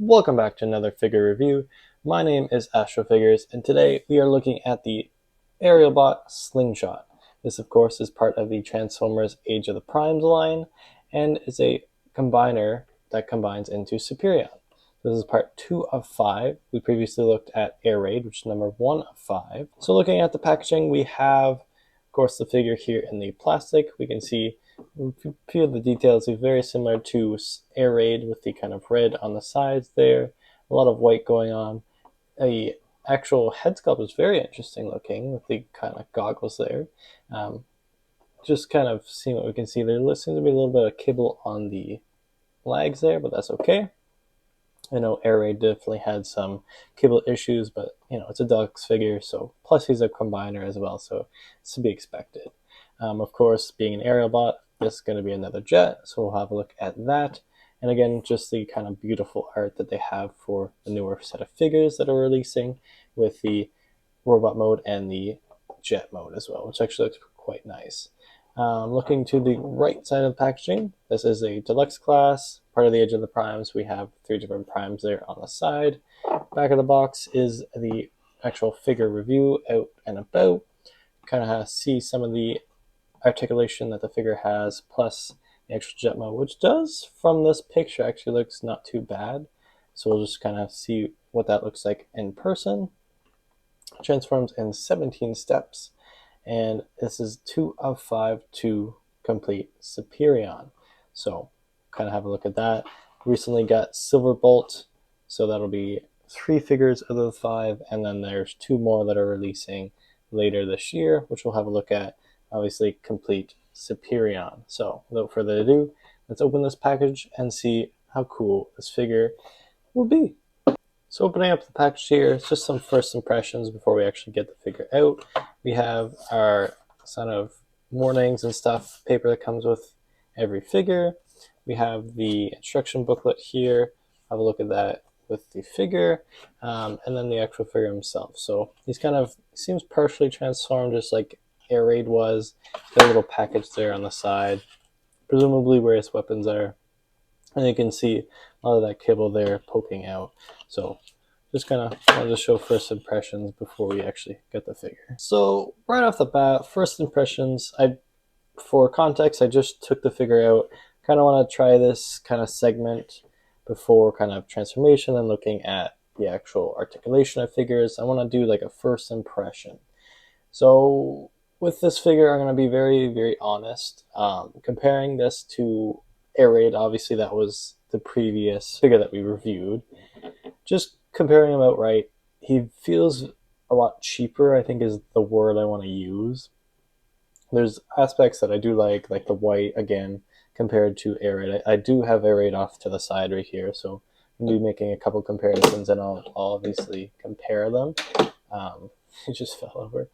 Welcome back to another figure review. My name is Astro Figures, and today we are looking at the aerial bot Slingshot. This, of course, is part of the Transformers Age of the Primes line, and is a combiner that combines into Superion. This is part 2 of 5. We previously looked at Air Raid, which is number 1 of 5. So looking at the packaging, we have, of course, the figure here in the plastic. We can see a few of the details are very similar to Air Raid with the kind of red on the sides there, a lot of white going on. The actual head sculpt is very interesting looking with the kind of goggles there. Just kind of seeing what we can see, there seems to be a little bit of kibble on the legs there, but that's okay. I know Air Raid definitely had some kibble issues, but it's a deluxe figure, so plus he's a combiner as well, so it's to be expected. Of course, being an aerial bot, this is going to be another jet, so we'll have a look at that. And again, just the kind of beautiful art that they have for the newer set of figures that are releasing with the robot mode and the jet mode as well, which actually looks quite nice. Looking to the right side of the packaging, this is a deluxe class, part of the Age of the Primes. We have 3 different primes there on the side. Back of the box is the actual figure review out and about. Kind of see some of the articulation that the figure has, plus the actual jet mode, which does, from this picture, actually looks not too bad. So we'll just kind of see what that looks like in person. Transforms in 17 steps, and this is 2 of 5 to complete Superion. So kind of have a look at that. Recently got Silver Bolt, so that'll be 3 figures of the 5, and then there's 2 more that are releasing later this year, which we'll have a look at. Obviously complete Superion. So without further ado, let's open this package and see how cool this figure will be. So opening up the package here, it's just some first impressions before we actually get the figure out. We have our kind of warnings and stuff, paper that comes with every figure. We have the instruction booklet here. Have a look at that with the figure, and then the actual figure himself. So he's kind of seems partially transformed, just like Air Raid was. Got a little package there on the side, presumably where his weapons are. And you can see a lot of that kibble there poking out. So just kind of wanted to show first impressions before we actually get the figure. So right off the bat, first impressions, for context, I just took the figure out. Kind of want to try this kind of segment before kind of transformation and looking at the actual articulation of figures. I want to do like a first impression. So with this figure, I'm going to be very, very honest. Comparing this to Air Raid, obviously that was the previous figure that we reviewed. Just comparing him outright, he feels a lot cheaper, I think is the word I want to use. There's aspects that I do like the white, again, compared to Air Raid. I do have Air Raid off to the side right here, so I'm going to be making a couple comparisons, and I'll obviously compare them. It just fell over.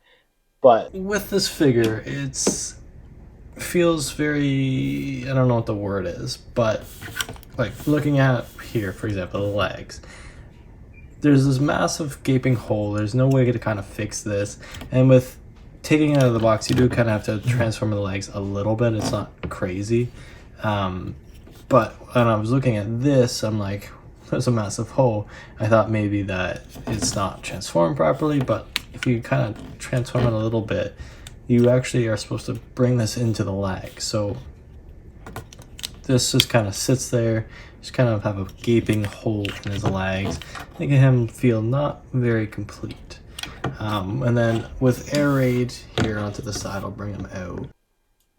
But with this figure, feels very, I don't know what the word is, but like looking at here, for example, the legs, there's this massive gaping hole. There's no way to kind of fix this, and with taking it out of the box, you do kind of have to transform the legs a little bit. It's not crazy, but when I was looking at this, I'm like, there's a massive hole. I thought maybe that it's not transformed properly, but if you kind of transform it a little bit, you actually are supposed to bring this into the leg. So this just kind of sits there, just kind of have a gaping hole in his legs, making him feel not very complete. And then with Air Raid here onto the side, I'll bring him out.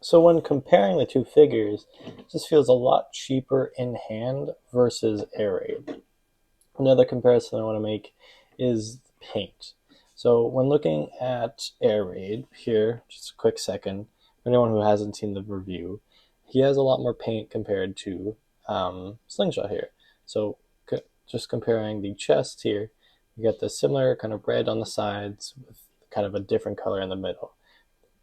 So when comparing the two figures, it just feels a lot cheaper in hand versus Air Raid. Another comparison I want to make is paint. So when looking at Air Raid here, just a quick second, for anyone who hasn't seen the review, he has a lot more paint compared to Slingshot here. So just comparing the chest here, you get the similar kind of red on the sides with kind of a different color in the middle.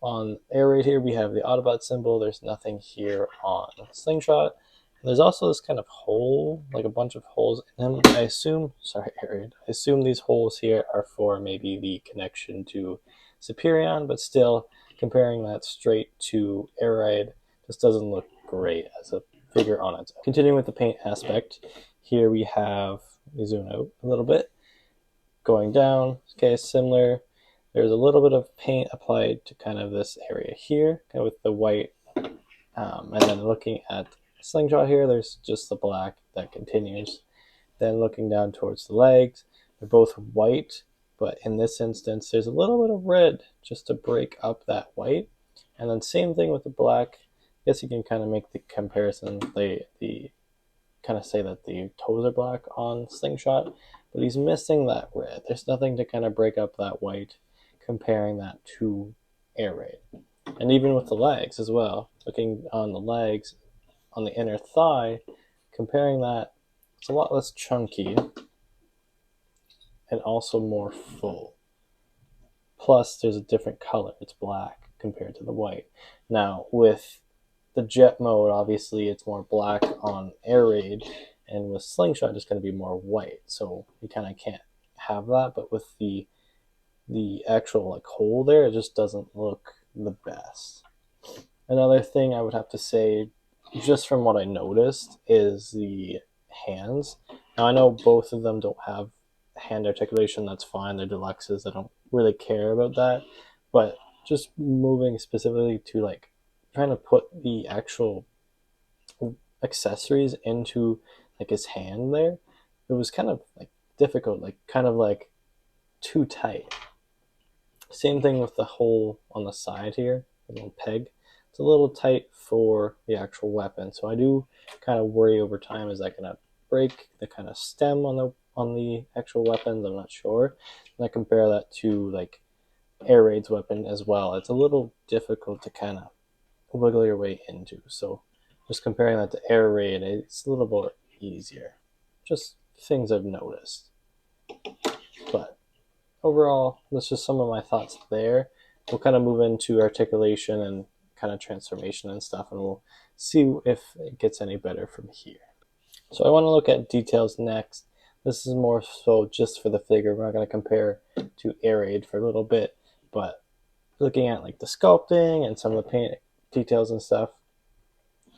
On Air Raid here, we have the Autobot symbol. There's nothing here on Slingshot. And there's also this kind of hole, like a bunch of holes in him. I assume these holes here are for maybe the connection to Superion, but still, comparing that straight to Air Raid just doesn't look great as a figure on its own. Continuing with the paint aspect, here we have me zoom out a little bit. Going down, okay, similar. There's a little bit of paint applied to kind of this area here, kind of with the white. And then looking at Slingshot here, there's just the black that continues. Then looking down towards the legs, they're both white, but in this instance, there's a little bit of red just to break up that white. And then same thing with the black. I guess you can kind of make the comparison. The kind of say that the toes are black on Slingshot, but he's missing that red. There's nothing to kind of break up that white, comparing that to Air Raid. And even with the legs as well, looking on the legs, on the inner thigh, comparing that, it's a lot less chunky and also more full. Plus, there's a different color. It's black compared to the white. Now, with the jet mode, obviously, it's more black on Air Raid, and with Slingshot, it's going to be more white. So you kind of can't have that. But with the actual like hole there, it just doesn't look the best. Another thing I would have to say, just from what I noticed, is the hands. Now I know both of them don't have hand articulation. That's fine. They're deluxes. I don't really care about that. But just moving specifically to like trying to put the actual accessories into like his hand there, it was kind of like difficult, like kind of like too tight. Same thing with the hole on the side here, the little peg. It's a little tight for the actual weapon, so I do kind of worry over time, is that gonna break the kind of stem on the actual weapons? I'm not sure. And I compare that to like Air Raid's weapon as well. It's a little difficult to kind of wiggle your way into. So just comparing that to Air Raid, it's a little bit easier. Just things I've noticed. But overall, that's just some of my thoughts there. We'll kind of move into articulation and kind of transformation and stuff, and we'll see if it gets any better from here. So I want to look at details next. This is more so just for the figure. We're not going to compare to Air Raid for a little bit, but looking at like the sculpting and some of the paint details and stuff,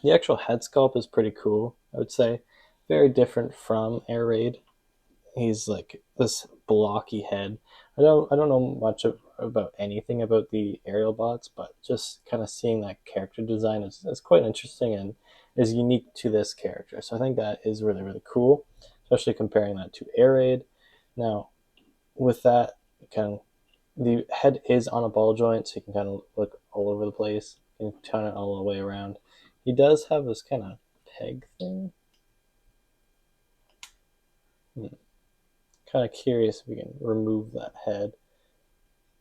the actual head sculpt is pretty cool, I would say. Very different from Air Raid. He's like this blocky head. I don't know much about anything about the aerial bots, but just kind of seeing that character design is quite interesting and is unique to this character. So I think that is really, really cool, especially comparing that to Air Raid. Now, with that, the head is on a ball joint, so you can kind of look all over the place. You can turn it all the way around. He does have this kind of peg thing. Kind of curious if we can remove that head.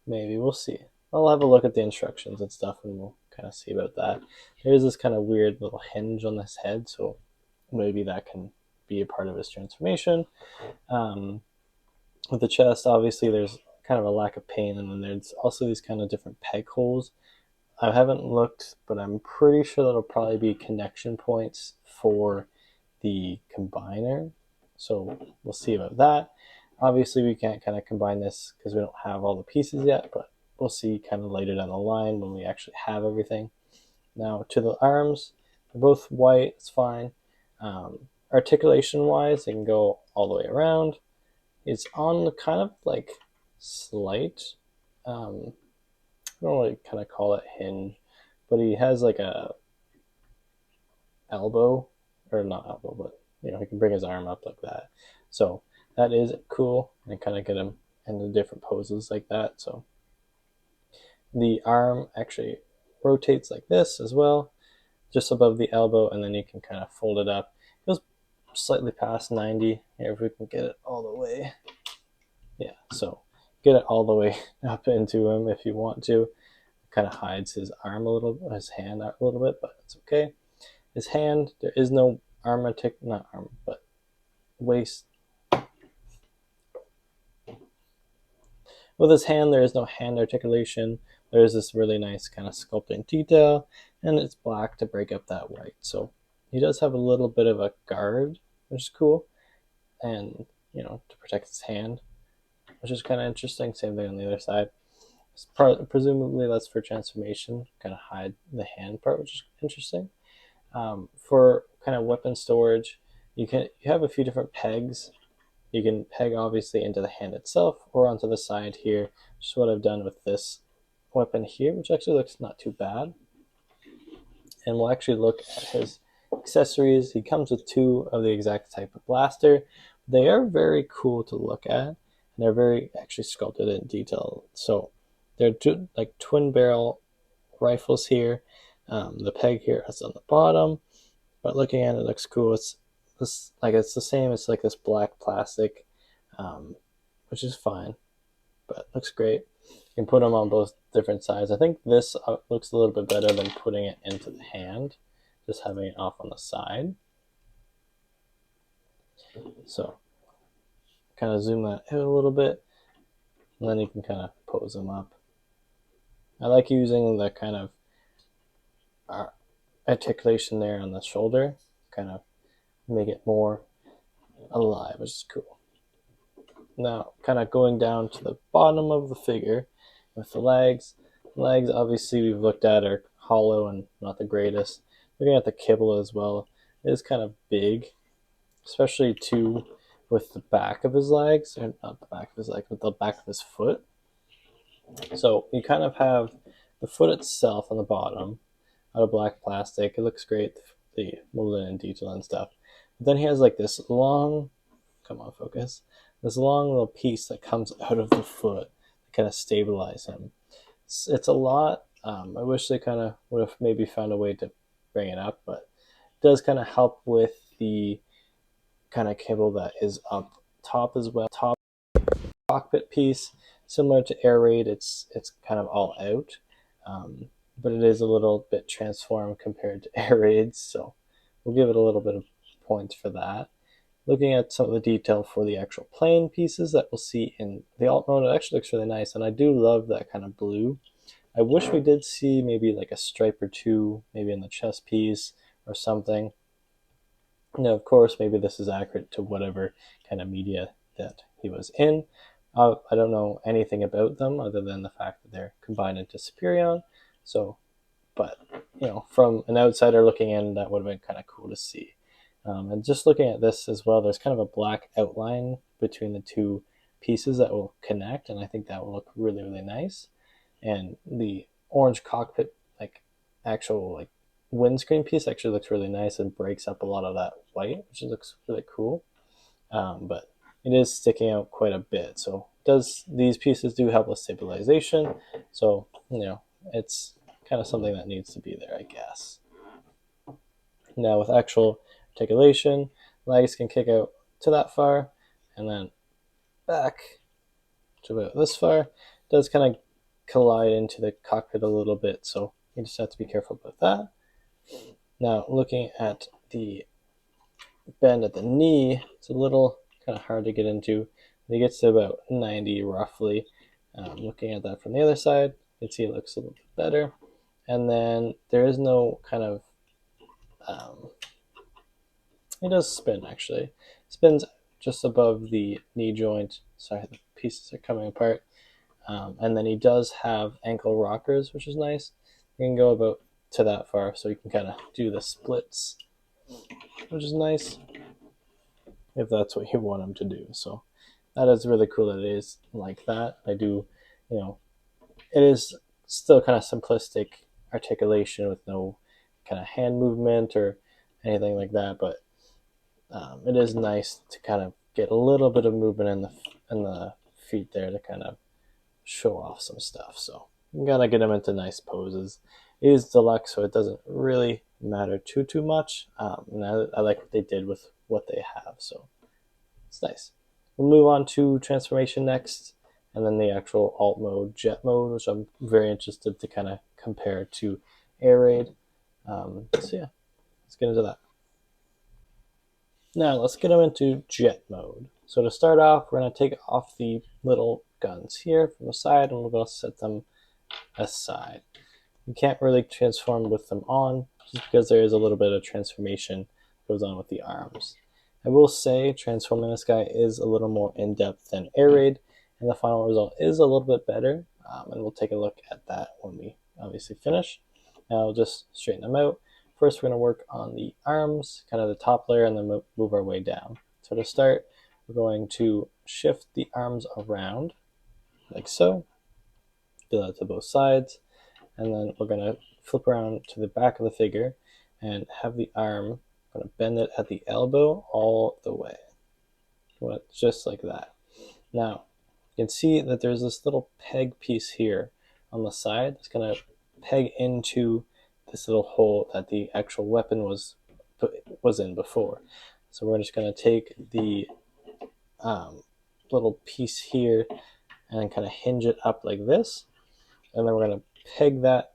Maybe, we'll see. I'll have a look at the instructions and stuff, and we'll kind of see about that. There's this kind of weird little hinge on this head, so maybe that can be a part of his transformation. With the chest, obviously, there's kind of a lack of paint, and then there's also these kind of different peg holes. I haven't looked, but I'm pretty sure that'll probably be connection points for the combiner. So we'll see about that. Obviously, we can't kind of combine this because we don't have all the pieces yet, but we'll see kind of later down the line when we actually have everything. Now, to the arms, they're both white. It's fine. Articulation-wise, they can go all the way around. It's on the kind of like slight, I don't know what you kind of call it, hinge, but he has like a elbow, or not elbow, but he can bring his arm up like that. So that is cool, and kind of get him into different poses like that. So the arm actually rotates like this as well, just above the elbow, and then you can kind of fold it up. It goes slightly past 90. Here, if we can get it all the way. Yeah, so get it all the way up into him if you want to. It kind of hides his arm a little, his hand a little bit, but it's okay. His hand, there is no but waist. With his hand, there is no hand articulation. There is this really nice kind of sculpting detail, and it's black to break up that white. So he does have a little bit of a guard, which is cool, and to protect his hand, which is kind of interesting. Same thing on the other side. Presumably that's for transformation, kind of hide the hand part, which is interesting. For kind of weapon storage, you have a few different pegs. You can peg obviously into the hand itself or onto the side here, which is what I've done with this weapon here, which actually looks not too bad. And we'll actually look at his accessories. He comes with 2 of the exact type of blaster. They are very cool to look at, and they're very actually sculpted in detail. So they're like twin barrel rifles here. The peg here is on the bottom, but looking at it, looks cool. It's this it's the same. It's like this black plastic, which is fine, but looks great. You can put them on both different sides. I think this looks a little bit better than putting it into the hand, just having it off on the side. So kind of zoom that out a little bit, and then you can kind of pose them up. I like using the kind of articulation there on the shoulder, kind of make it more alive, which is cool. Now, kind of going down to the bottom of the figure with the legs. Legs, obviously, we've looked at are hollow and not the greatest. Looking at the kibble as well, it is kind of big, especially too with the back of his legs, or not the back of his leg, but the back of his foot. So you kind of have the foot itself on the bottom out of black plastic. It looks great, the molding and detail and stuff. But then he has like this long, come on, focus, this long little piece that comes out of the foot to kind of stabilize him. It's a lot. I wish they kind of would have maybe found a way to bring it up, but it does kind of help with the kind of cable that is up top as well. Top cockpit piece, similar to air raid, it's kind of all out, but it is a little bit transformed compared to air raids, so we'll give it a little bit of points for that. Looking at some of the detail for the actual plane pieces that we'll see in the alt mode, it actually looks really nice, and I do love that kind of blue. I wish we did see maybe like a stripe or 2, maybe in the chest piece or something. Now, of course, maybe this is accurate to whatever kind of media that he was in. I don't know anything about them other than the fact that they're combined into Superion. So, but, from an outsider looking in, that would have been kind of cool to see. And just looking at this as well, there's kind of a black outline between the 2 pieces that will connect, and I think that will look really, really nice. And the orange cockpit, actual windscreen piece actually looks really nice and breaks up a lot of that white, which looks really cool. But it is sticking out quite a bit. So these pieces do help with stabilization. So, it's kind of something that needs to be there, I guess. Now with actual articulation, legs can kick out to that far and then back to about this far. It does kind of collide into the cockpit a little bit, so you just have to be careful about that. Now looking at the bend at the knee, it's a little kind of hard to get into. It gets to about 90 roughly. Looking at that from the other side, you can see it looks a little bit better. And then there is no kind of, it does spin actually. It spins just above the knee joint. Sorry, the pieces are coming apart. And then he does have ankle rockers, which is nice. You can go about to that far, so you can kind of do the splits, which is nice if that's what you want him to do. So that is really cool that it is like that. I do, it is still kind of simplistic articulation with no kind of hand movement or anything like that, but it is nice to kind of get a little bit of movement in the feet there to kind of show off some stuff. So I'm gonna get him into nice poses. It is deluxe, so it doesn't really matter too much. And I like what they did with what they have, so it's nice. We'll move on to transformation next, and then the actual alt mode, jet mode, which I'm very interested to kind of compare to air raid. So yeah, let's get into that. Now let's get them into jet mode. So to start off, we're going to take off the little guns here from the side, and we're going to set them aside. You can't really transform with them on, just because there is a little bit of transformation that goes on with the arms. I will say transforming this guy is a little more in-depth than air raid, and the final result is a little bit better, and we'll take a look at that when we obviously finish. Now I'll just straighten them out. First, we're going to work on the arms, kind of the top layer, and then move our way down. So to start, we're going to shift the arms around like so. Do that to both sides, and then we're going to flip around to the back of the figure and have the arm, I'm going to bend it at the elbow all the way, just like that. Now you can see that there's this little peg piece here on the side that's going to peg into this little hole that the actual weapon was in before. So we're just going to take the little piece here and kind of hinge it up like this, and then we're going to peg that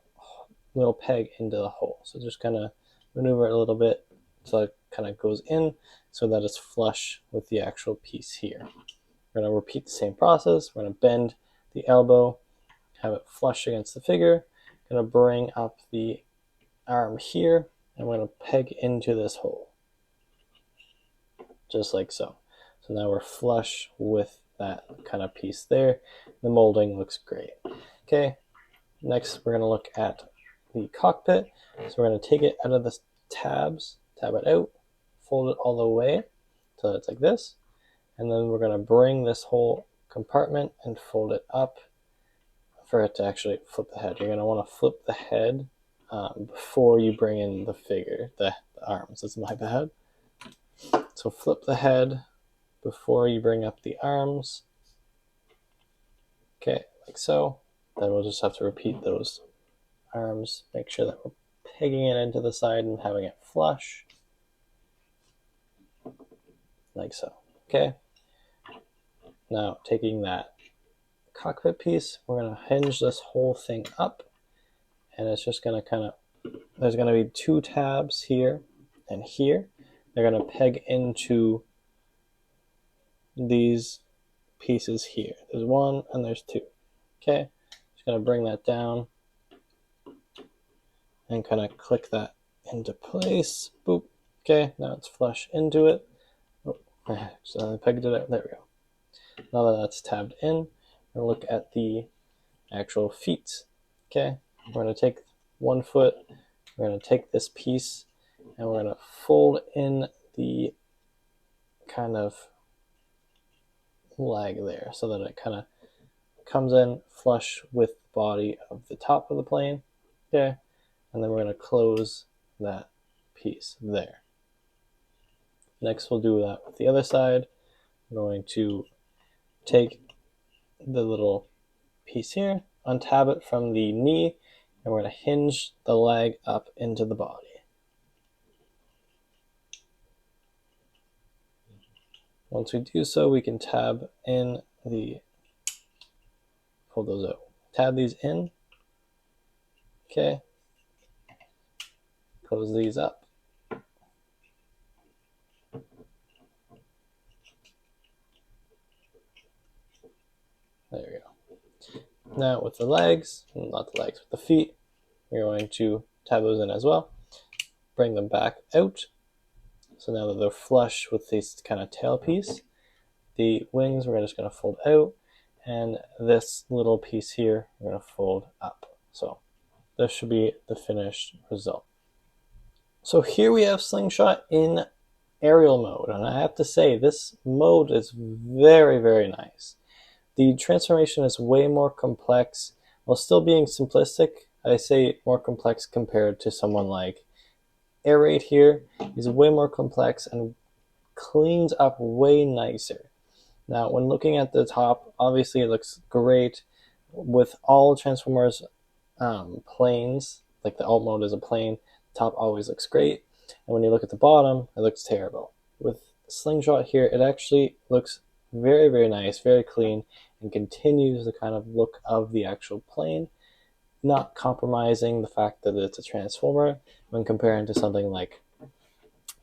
little peg into the hole. So just kind of maneuver it a little bit so it kind of goes in so that it's flush with the actual piece here. We're going to repeat the same process. We're going to bend the elbow, have it flush against the figure, going to bring up the arm here, and we're going to peg into this hole, just like so. So now we're flush with that kind of piece there. The molding looks great. Okay, next we're going to look at the cockpit. So we're going to take it out of the tabs, tab it out, fold it all the way so it's like this, and then we're going to bring this whole compartment and fold it up for it to actually flip the head. You're going to want to flip the head before you bring in the figure, the arms. That's my bad. So flip the head before you bring up the arms. Okay, like so. Then we'll just have to repeat those arms. Make sure that we're pegging it into the side and having it flush. Like so. Okay. Now taking that cockpit piece, we're going to hinge this whole thing up, and it's just going to kind of, there's going to be two tabs here and here. They're going to peg into these pieces here. There's one and there's two. Okay, just going to bring that down and kind of click that into place. Boop. Okay, now it's flush into it. Oh, so I pegged it out. There we go. Now that that's tabbed in, we're going to look at the actual feet. Okay, we're going to take one foot, we're going to take this piece, and we're going to fold in the kind of leg there so that it kind of comes in flush with the body of the top of the plane. Okay, and then we're going to close that piece there. Next we'll do that with the other side. We're going to take the little piece here, untab it from the knee, and we're going to hinge the leg up into the body. Once we do so, we can tab in the, pull those out, tab these in. Okay, close these up. There we go. Now with the legs, not the legs, with the feet, we're going to tab those in as well. Bring them back out. So now that they're flush with this kind of tail piece, the wings we're just going to fold out, and this little piece here we're going to fold up. So this should be the finished result. So here we have Slingshot in aerial mode, and I have to say this mode is very, very nice. The transformation is way more complex while still being simplistic. I say more complex compared to someone like Air Raid here. Is way more complex and cleans up way nicer. Now when looking at the top, obviously it looks great with all Transformers planes, like the alt mode is a plane, the top always looks great, and when you look at the bottom it looks terrible. With Slingshot here it actually looks very, very nice, very clean, and continues the kind of look of the actual plane, not compromising the fact that it's a Transformer when comparing to something like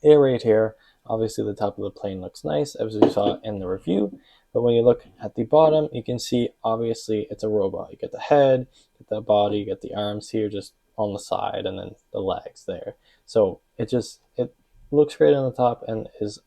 Air Raid here. Obviously the top of the plane looks nice as we saw in the review, but when you look at the bottom you can see obviously it's a robot. You get the head, you get the body, you get the arms here just on the side, and then the legs there. So it looks great on the top and is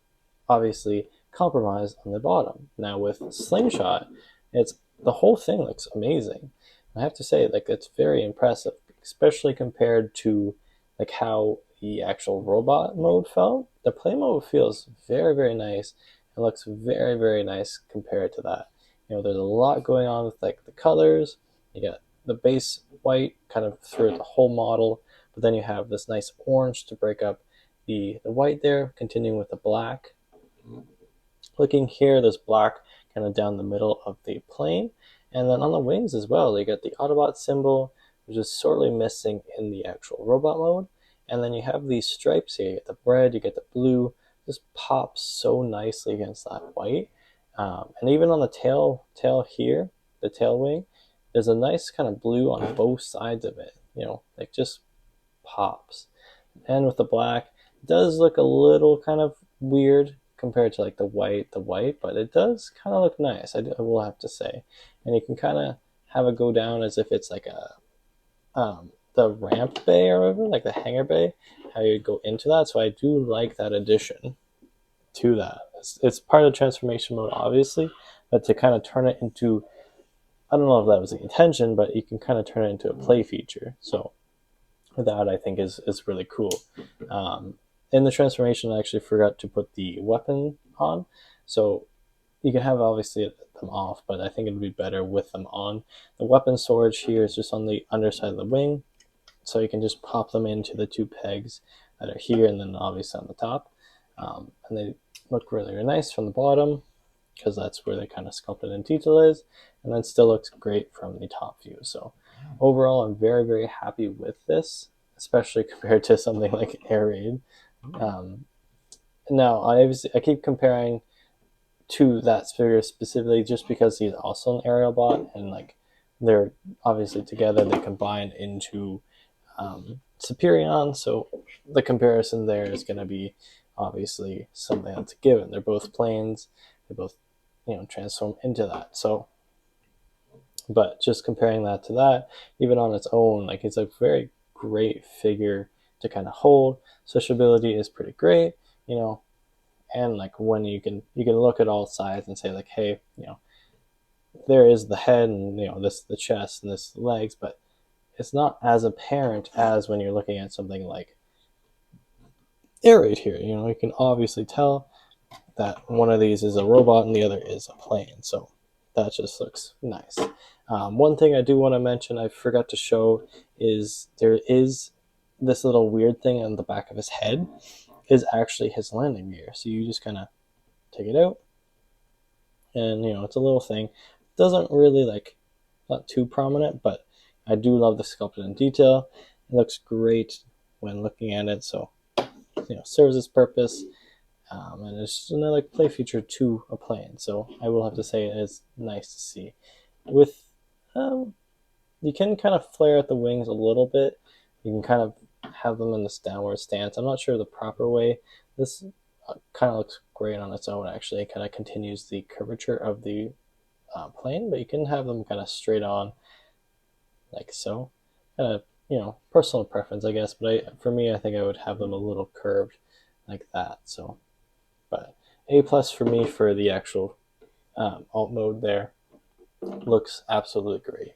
obviously compromised on the bottom. Now with Slingshot, the whole thing looks amazing. I have to say, like, it's very impressive, especially compared to like how the actual robot mode felt. The play mode feels very, very nice It looks very, very nice compared to that. There's a lot going on with like the colors. You got the base white kind of through the whole model, but then you have this nice orange to break up the white there, continuing with the black. Looking here, there's black kind of down the middle of the plane. And then on the wings as well, you get the Autobot symbol, which is sorely missing in the actual robot mode. And then you have these stripes here. You get the red, you get the blue. Just pops so nicely against that white. And even on the tail here, the tail wing, there's a nice kind of blue on both sides of it. Like just pops. And with the black, it does look a little kind of weird compared to like the white, but it does kind of look nice, I will have to say. And you can kind of have it go down as if it's like the ramp bay or whatever, like the hangar bay, how you go into that. So I do like that addition to that. It's part of transformation mode, obviously, but to kind of turn it into, I don't know if that was the intention, but you can kind of turn it into a play feature. So that I think is really cool. In the transformation, I actually forgot to put the weapon on, so you can have obviously them off, but I think it would be better with them on. The weapon storage here is just on the underside of the wing, so you can just pop them into the two pegs that are here, and then obviously on the top, and they look really, really nice from the bottom because that's where they kind of sculpted in detail is, and then still looks great from the top view. So overall, I'm very, very happy with this, especially compared to something like Air Raid. Now, I keep comparing to that figure specifically just because he's also an aerial bot, and like they're obviously together, they combine into Superion. So the comparison there is going to be obviously something that's a given. They're both planes. They both transform into that. So, but just comparing that to that, even on its own, like it's a very great figure to kind of hold. Sociability is pretty great, and like when you can look at all sides and say like, hey, there is the head and this the chest and this the legs, but it's not as apparent as when you're looking at something like Air Raid here. You can obviously tell that one of these is a robot and the other is a plane. So that just looks nice. One thing I do want to mention, I forgot to show, is there is this little weird thing on the back of his head is actually his landing gear. So you just kind of take it out, and it's a little thing. Doesn't really not too prominent, but I do love the sculpted in detail. It looks great when looking at it. So serves its purpose. And it's just another play feature to a plane. So I will have to say it is nice to see. With you can kind of flare out the wings a little bit. You can kind of have them in this downward stance. I'm not sure the proper way. This kind of looks great on its own, actually. It kind of continues the curvature of the plane, but you can have them kind of straight on like so. Kind of, personal preference, I guess. But for me, I think I would have them a little curved like that. So, but A+ for me for the actual alt mode there. Looks absolutely great.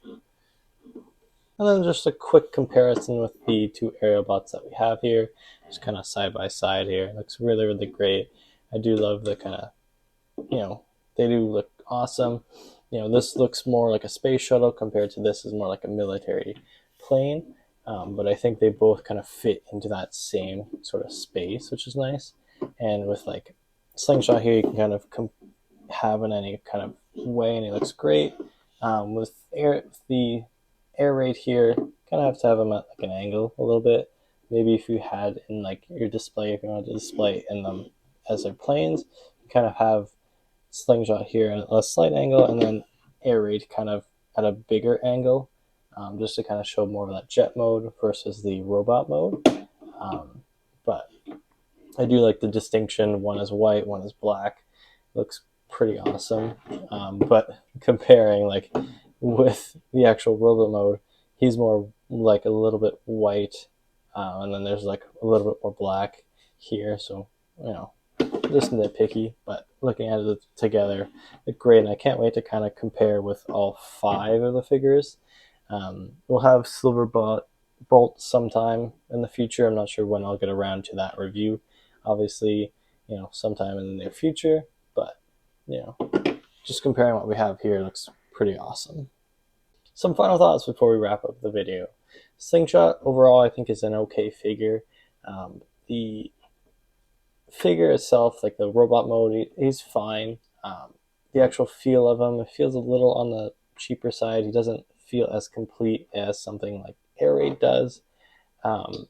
And then just a quick comparison with the two aerial bots that we have here, just kind of side by side here. It looks really, really great. I do love the kind of, they do look awesome. This looks more like a space shuttle compared to this is more like a military plane. But I think they both kind of fit into that same sort of space, which is nice. And with like Slingshot here, you can kind of have in any kind of way, and it looks great. With the Air Raid here, kind of have to have them at like an angle a little bit. Maybe if you had in like your display, if you wanted to display in them as their planes, you kind of have Slingshot here at a slight angle, and then Air Raid kind of at a bigger angle, just to kind of show more of that jet mode versus the robot mode. But I do like the distinction. One is white, one is black. Looks pretty awesome. But comparing like with the actual robot mode, he's more like a little bit white, and then there's like a little bit more black here. So just nitpicky, but looking at it together, it's great, and I can't wait to kind of compare with all 5 of the figures. We'll have Silver Bolt sometime in the future. I'm not sure when I'll get around to that review. Obviously, sometime in the near future. but you know, just comparing what we have here looks pretty awesome. Some final thoughts before we wrap up the video. Slingshot overall I think is an okay figure. The figure itself, like the robot mode, he's fine. The actual feel of him, it feels a little on the cheaper side. He doesn't feel as complete as something like Air Raid does. Kind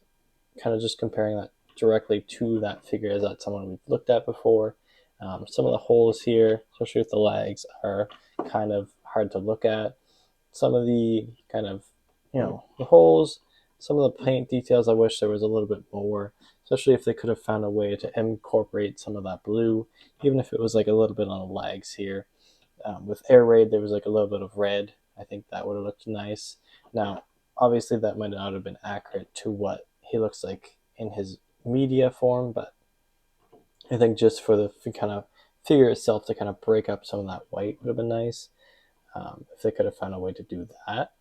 of just comparing that directly to that figure, as that's someone we've looked at before. Some of the holes here, especially with the legs, are kind of hard to look at. Some of the kind of, the holes, some of the paint details, I wish there was a little bit more, especially if they could have found a way to incorporate some of that blue, even if it was like a little bit on the legs here. With Air Raid, there was like a little bit of red. I think that would have looked nice. Now, obviously, that might not have been accurate to what he looks like in his media form, but I think just for the kind of figure itself to kind of break up some of that white would have been nice. If they could have found a way to do that,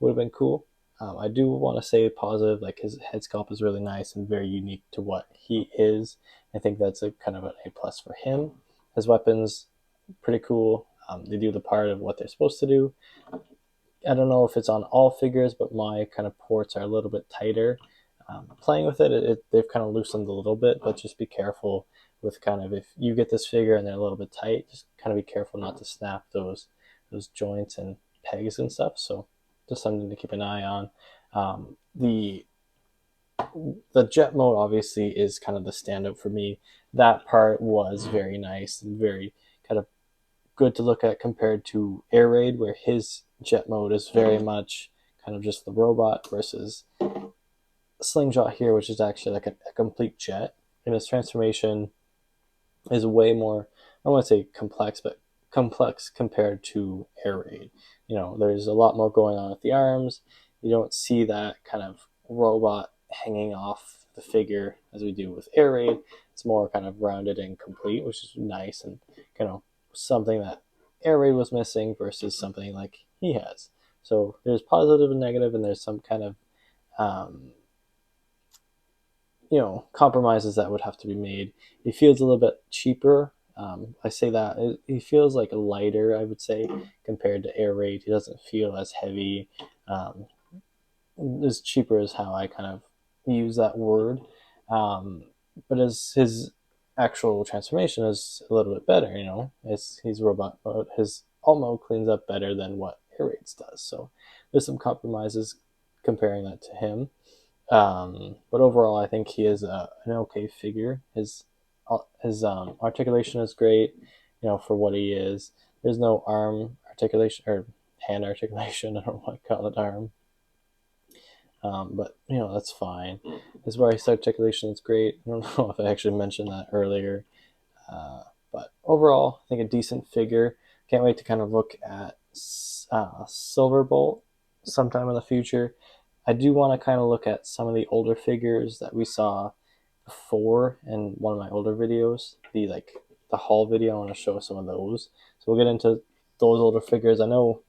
would have been cool. I do want to say positive, like his head sculpt is really nice and very unique to what he is. I think that's a kind of an A plus for him. His weapons, pretty cool. They do the part of what they're supposed to do. I don't know if it's on all figures, but my kind of ports are a little bit tighter. Playing with it, they've kind of loosened a little bit, but just be careful with kind of, if you get this figure and they're a little bit tight, just kind of be careful not to snap those joints and pegs and stuff. So just something to keep an eye on. The jet mode obviously is kind of the standout for me. That part was very nice and very kind of good to look at compared to Air Raid, where his jet mode is very much kind of just the robot, versus Slingshot here, which is actually like a complete jet. And his transformation is way more, I don't want to say complex, but complex compared to Air Raid. There's a lot more going on with the arms. You don't see that kind of robot hanging off the figure as we do with Air Raid. It's more kind of rounded and complete, which is nice, and something that Air Raid was missing versus something like he has. So there's positive and negative, and there's some kind of compromises that would have to be made. It feels a little bit cheaper. I say that he feels like lighter, I would say, compared to Air Raid. He doesn't feel as heavy. As cheaper is how I kind of use that word. But his actual transformation is a little bit better. He's robot mode. His alt mode cleans up better than what Air Raid's does. So there's some compromises comparing that to him. But overall, I think he is an okay figure. His articulation is great, for what he is. There's no arm articulation or hand articulation. I don't want to call it arm. But that's fine. His waist articulation is great. I don't know if I actually mentioned that earlier. But overall, I think a decent figure. Can't wait to kind of look at Silverbolt sometime in the future. I do want to kind of look at some of the older figures that we saw before in one of my older videos, the haul video. I want to show some of those. So we'll get into those older figures. I know,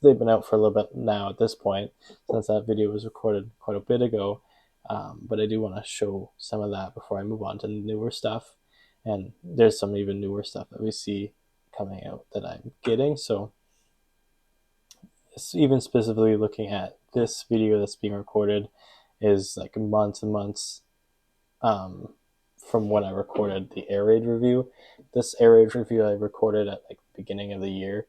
they've been out for a little bit now at this point, since that video was recorded quite a bit ago. But I do want to show some of that before I move on to the newer stuff. And there's some even newer stuff that we see coming out that I'm getting. So even specifically looking at this video that's being recorded is like months and months from when I recorded the Air Raid review. This Air Raid review I recorded at like the beginning of the year.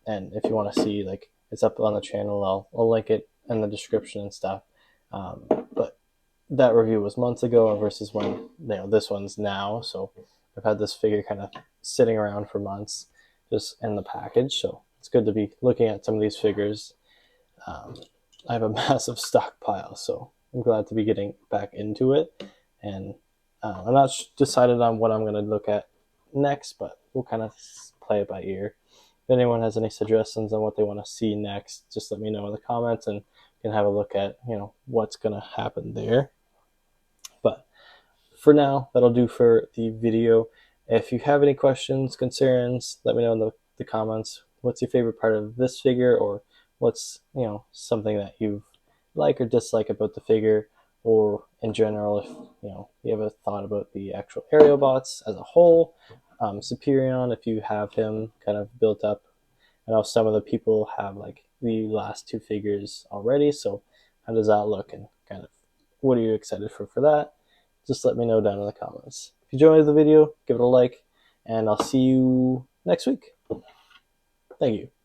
And if you want to see, it's up on the channel. I'll link it in the description and stuff. But that review was months ago versus when this one's now. So I've had this figure kind of sitting around for months just in the package. So it's good to be looking at some of these figures. I have a massive stockpile, so I'm glad to be getting back into it. And I'm not decided on what I'm going to look at next, but we'll kind of play it by ear. If anyone has any suggestions on what they want to see next, just let me know in the comments, and we can have a look at what's going to happen there. But for now, that'll do for the video. If you have any questions, concerns, let me know in the comments. What's your favorite part of this figure, or what's something that you like or dislike about the figure, or in general, if you have a thought about the actual aerial bots as a whole. Superion, if you have him kind of built up. I know some of the people have like the last two figures already, so how does that look, and kind of what are you excited for that? Just let me know down in the comments. If you enjoyed the video, give it a like, and I'll see you next week. Thank you.